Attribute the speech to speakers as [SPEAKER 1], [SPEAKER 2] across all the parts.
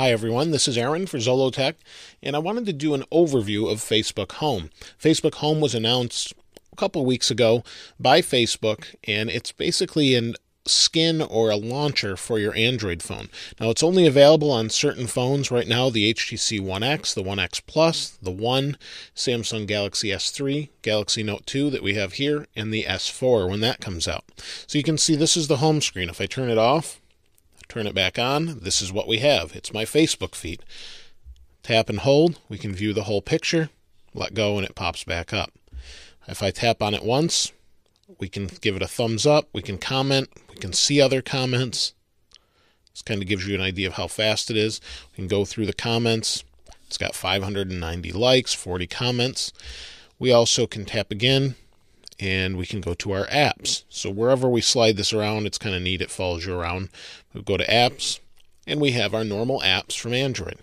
[SPEAKER 1] Hi everyone, this is Aaron for Zollotech, and I wanted to do an overview of Facebook Home. Facebook Home was announced a couple weeks ago by Facebook, and it's basically a skin or a launcher for your Android phone. Now it's only available on certain phones right now, the HTC One X, the One X Plus, the One, Samsung Galaxy S3, Galaxy Note 2 that we have here, and the S4 when that comes out. So you can see this is the home screen. If I turn it off, turn it back on, this is what we have. It's my Facebook feed. Tap and hold, we can view the whole picture. Let go and it pops back up. If I tap on it once, we can give it a thumbs up, we can comment, we can see other comments. This kind of gives you an idea of how fast it is. We can go through the comments. It's got 590 likes, 40 comments. We also can tap again, and we can go to our apps. So wherever we slide this around, it's kind of neat, it follows you around. We go to apps, and we have our normal apps from Android.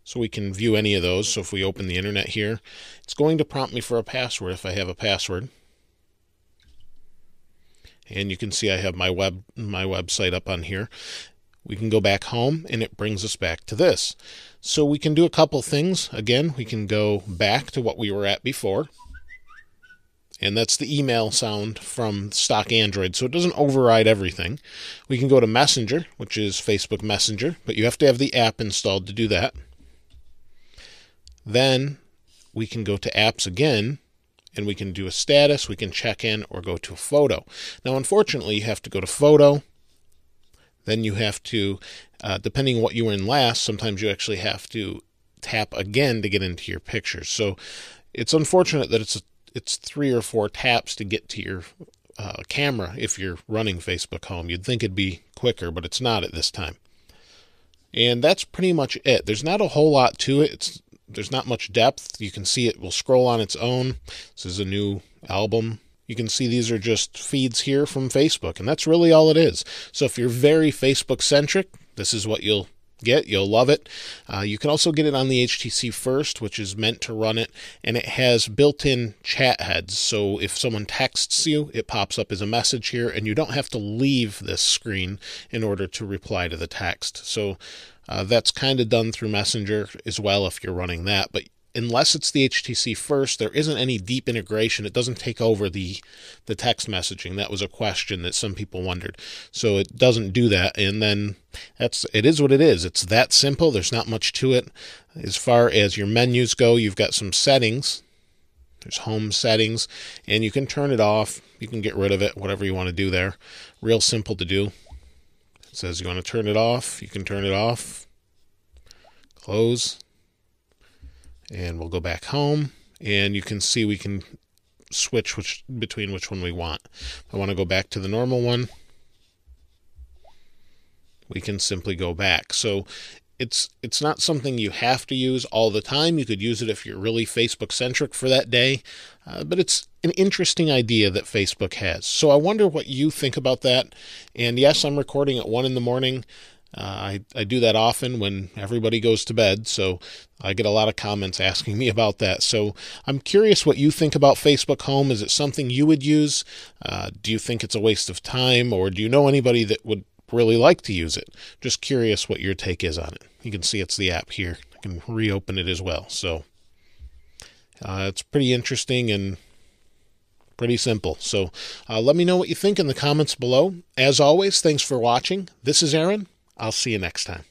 [SPEAKER 1] So we can view any of those. So if we open the internet here, it's going to prompt me for a password if I have a password. And you can see I have my website up on here. We can go back home, and it brings us back to this. So we can do a couple things. Again, we can go back to what we were at before. And that's the email sound from stock Android, so it doesn't override everything. We can go to Messenger, which is Facebook Messenger, but you have to have the app installed to do that. Then we can go to apps again, and we can do a status, we can check in, or go to a photo. Now, unfortunately, you have to go to photo. Then you have to, depending on what you were in last, sometimes you actually have to tap again to get into your pictures. So it's unfortunate that it's 3 or 4 taps to get to your camera if you're running Facebook Home. You'd think it'd be quicker, but it's not at this time. And that's pretty much it. There's not a whole lot to it. There's not much depth. You can see it will scroll on its own. This is a new album. You can see these are just feeds here from Facebook, and that's really all it is. So if you're very Facebook-centric, this is what you'll get. You'll love it. You can also get it on the HTC First, which is meant to run it, and it has built-in chat heads. So if someone texts you, it pops up as a message here, and you don't have to leave this screen in order to reply to the text. So that's kind of done through Messenger as well if you're running that. But unless it's the HTC First, there isn't any deep integration. It doesn't take over the text messaging. That was a question that some people wondered. So it doesn't do that. And then it is what it is. It's that simple. There's not much to it. As far as your menus go, you've got some settings. There's home settings, and you can turn it off. You can get rid of it, whatever you want to do there. Real simple to do. It says you want to turn it off. You can turn it off. Close. And we'll go back home, and you can see we can switch between which one we want. If I want to go back to the normal one, we can simply go back. So it's not something you have to use all the time. You could use it if you're really Facebook-centric for that day, but it's an interesting idea that Facebook has. So I wonder what you think about that. And yes, I'm recording at 1 in the morning. I do that often when everybody goes to bed, so I get a lot of comments asking me about that. So I'm curious what you think about Facebook Home. Is it something you would use? Do you think it's a waste of time, or do you know anybody that would really like to use it? Just curious what your take is on it. You can see it's the app here. I can reopen it as well. So it's pretty interesting and pretty simple. So let me know what you think in the comments below. As always, thanks for watching. This is Aaron. I'll see you next time.